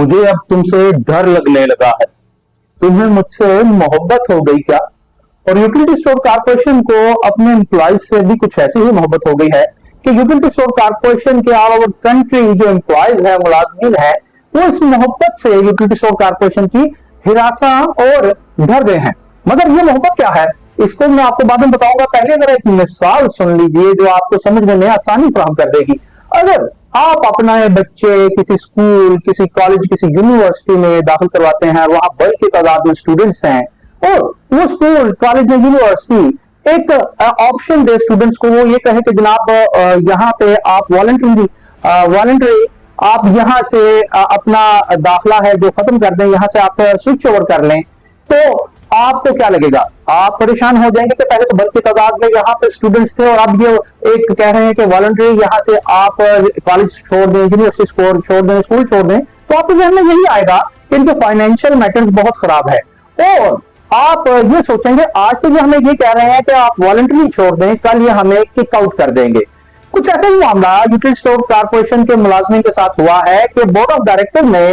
मुझे अब तुमसे डर लगने लगा है। तुम्हें मुझसे मोहब्बत हो गई क्या? और यूटिलिटी स्टोर कारपोरेशन को अपने एम्प्लॉयज से भी कुछ ऐसी ही मोहब्बत हो गई है कि यूटिलिटी स्टोर कारपोरेशन के ऑल ओवर कंट्री जो एम्प्लॉयज है, मुलाजमीन है, वो इस मोहब्बत से यूटिलिटी स्टोर कारपोरेशन की हिरासा और डर गए हैं। मगर ये मोहब्बत क्या है, इसको मैं आपको बाद में बताऊंगा। पहले अगर एक मिसाल सुन लीजिए जो आपको समझने में आसानी फराहम कर देगी। अगर आप अपना बच्चे किसी स्कूल, किसी कॉलेज, किसी यूनिवर्सिटी में दाखिल करवाते हैं, वहां बड़ी की तादाद में स्टूडेंट्स हैं, और वो स्कूल, कॉलेज, यूनिवर्सिटी एक ऑप्शन दे स्टूडेंट्स को, वो ये कहे कि जनाब यहाँ पे आप वॉलंटरी आप यहाँ से अपना दाखिला है जो खत्म कर दें, यहाँ से आप स्विच ओवर कर लें, तो आपको क्या लगेगा? आप परेशान हो जाएंगे कि पहले तो बड़ी की तादाद में यहाँ पे स्टूडेंट्स थे और अब ये एक कह रहे हैं कि वॉलंटरी यहाँ से आप कॉलेज छोड़ दें, यूनिवर्सिटी छोड़ दें, स्कूल छोड़ दें, तो आपके जहन में यही आएगा कि इनके फाइनेंशियल मैटर्स बहुत खराब है। और आप ये सोचेंगे आज तो ये हमें ये कह रहे हैं कि आप वॉलंटरी छोड़ दें, कल ये हमें किक आउट कर देंगे। कुछ ऐसा ही मामला यूटिलिटी स्टोर कारपोरेशन के मुलाजमीन के साथ हुआ है कि बोर्ड ऑफ डायरेक्टर ने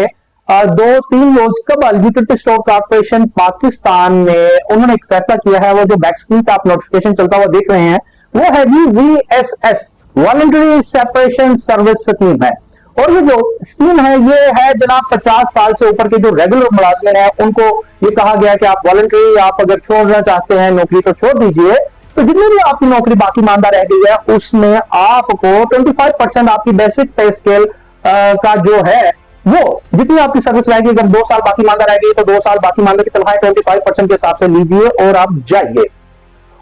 2-3 रोज कबल यूटिलिटी स्टोर कारपोरेशन पाकिस्तान में उन्होंने एक फैसला किया है। वो जो बैक स्क्रीन पे आप नोटिफिकेशन चलता हुआ देख रहे हैं, वो है जी VSS, voluntary separation service scheme है। और ये जो स्कीम है ये है जनाब 50 साल से ऊपर के जो रेगुलर मुलाजमिन है उनको ये कहा गया कि आप वॉलंटरी आप अगर छोड़ना चाहते हैं नौकरी तो छोड़ दीजिए, तो जितनी भी आपकी नौकरी बाकी मानदा रह गई है उसमें आपको 25% आपकी बेसिक पे स्केल का जो है वो जितनी आपकी सर्विस रहेगी, अगर 2 साल बाकी मानदा रह गई तो 2 साल बाकी मानदा की तनख्वाह 25% के हिसाब से लीजिए और आप जाइए।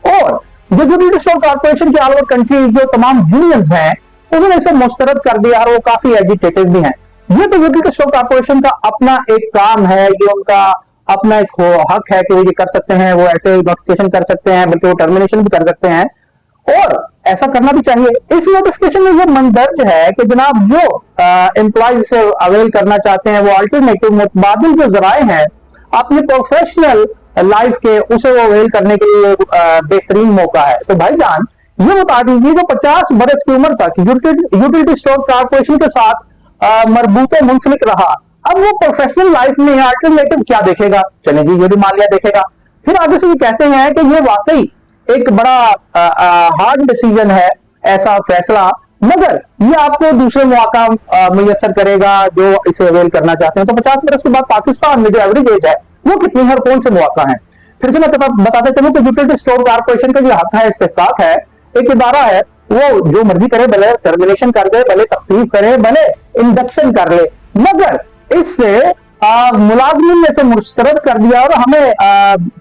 और जो यूटिलिटी स्टोर कारपोरेशन के ऑल ओवर कंट्री जो तमाम यूनियंस हैं उन्होंने इसे मुस्तरद कर दिया और वो काफी एजिटेटेड भी हैं। ये तो यूटिलिटी स्टोर कारपोरेशन का अपना एक काम है, ये उनका अपना एक हक है कि वो ये कर सकते हैं, वो ऐसे नोटिफिकेशन कर सकते हैं, बल्कि वो टर्मिनेशन भी कर सकते हैं और ऐसा करना भी चाहिए। इस नोटिफिकेशन में ये मंदर्ज है कि जनाब जो एम्प्लॉय से अवेल करना चाहते हैं वो अल्टरनेटिव मुतबादिल जो जराए हैं अपने प्रोफेशनल लाइफ के, उसे वो अवेल करने के लिए बेहतरीन मौका है। तो भाईजान ये बता दीजिए जो 50 बरस की उम्र तक यूटिलिटी स्टोर कारपोरेशन के साथ मरबूत मुंसलिक रहा, अब वो प्रोफेशनल लाइफ में अल्टरनेटिव क्या देखेगा? चले जी ये भी मान लिया देखेगा। फिर आगे से ये कहते हैं कि ये वाकई एक बड़ा हार्ड डिसीजन है ऐसा फैसला, मगर ये आपको दूसरे मौका मुयसर करेगा जो इसे अवेल करना चाहते हैं। तो 50 बरस के बाद पाकिस्तान में जो एवरेज एज है वो कितनी है और कौन से मौका है? फिर से मैं बताते चलूं कि यूटिलिटी स्टोर कारपोरेशन का जो हक है, इस्तेहकाक है, एक इदारा है, वो जो मर्जी करे, भले टर्मिनेशन कर दे, भले तख्फीफ करे, भले इंडक्शन कर ले, मगर इससे मुलाजमीन में से मुस्तरद कर दिया। और हमें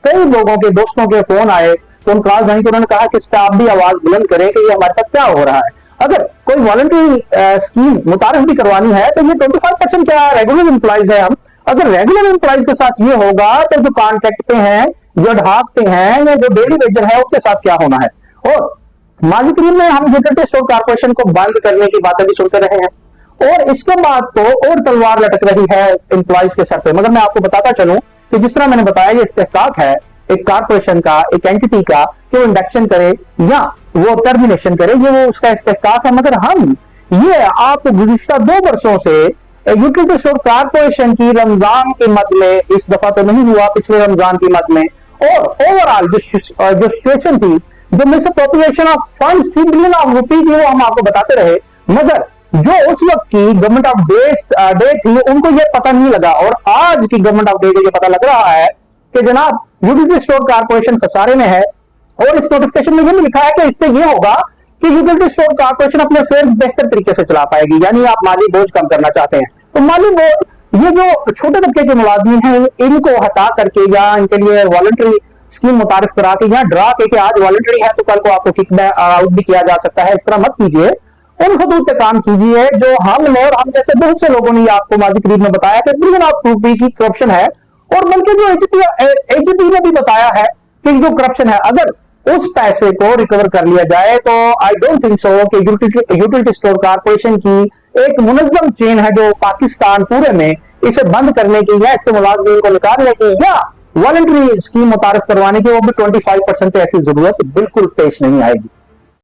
कई लोगों के दोस्तों के फोन आए, फोन कॉल्स आई, तो उन्होंने कहा कि स्टाफ भी आवाज बुलंद करे कि ये हमारे साथ क्या हो रहा है। अगर कोई वॉलंटरी स्कीम मुतारिफ भी करवानी है तो ये 25% क्या रेगुलर एम्प्लॉइज है हम, अगर रेगुलर एम्प्लॉइज के साथ ये होगा तो जो कॉन्ट्रैक्ट पे हैं, जो ढाक पे हैं या जो डेली वेजर है उसके साथ क्या होना है। और माजी करीब में हम यूटिलिटी स्टोर कारपोरेशन को बंद करने की बातें भी सुनते रहे हैं और इसके बाद तो और तलवार लटक रही है एम्प्लॉइज के सर पे। मगर मैं आपको बताता चलूं कि जिस तरह मैंने बताया ये इस्तेहकाक है एक कारपोरेशन का, एक एंटिटी का, कि वो इंडक्शन करे या वो टर्मिनेशन करे, ये वो उसका इस्तेहकाक है। मगर हम ये आप गुज़िश्ता 2 वर्षों से यूटिलिटी स्टोर कारपोरेशन की रमजान की मद में, इस दफा तो नहीं हुआ, पिछले रमजान की मद में, और ओवरऑल जो सिचुएशन थी, जो मिसअप्रोप्रिएशन ऑफ फंड्स थी, बिलियन ऑफ रुपी की, वो हम आपको बताते रहे। मगर जो उस वक्त की गवर्नमेंट ऑफ डे थी उनको ये पता नहीं लगा, और आज की गवर्नमेंट ऑफ डे को ये पता लग रहा है कि जनाब यूटिलिटी स्टोर कारपोरेशन खसारे में है। और इस नोटिफिकेशन में ये भी लिखा है कि इससे ये होगा कि यूटिलिटी स्टोर कारपोरेशन अपने अफेयर बेहतर तरीके से चला पाएगी, यानी आप माली बोझ कम करना चाहते हैं तो माली बोझ ये जो छोटे तबके के मुलाजमीन हैं इनको हटा करके या इनके लिए वॉलंटरी स्कीम मुतारिफ करा के या डरा के आज वॉलंटरी है तो कल को आपको किक आउट भी किया जा सकता है, इस तरह मत कीजिए। उन हदूद पे काम कीजिए जो हमने और हम जैसे बहुत से लोगों ने आपको माजी करीब में बताया कि बिलियन ऑफ रुपी की करप्शन है। और बल्कि जो एजीपी ने भी बताया है कि जो करप्शन है, अगर उस पैसे को रिकवर कर लिया जाए तो आई डोंट थिंक सो कि यूटिलिटी स्टोर कारपोरेशन की एक मुनज़्ज़म चेन है जो पाकिस्तान पूरे में इसे बंद करने की या इसके मुलाजमीन को निकालने की या वॉलंटरी स्कीम मुतारिफ करवाने की, वो भी 25% ऐसी जरूरत बिल्कुल पेश नहीं आएगी।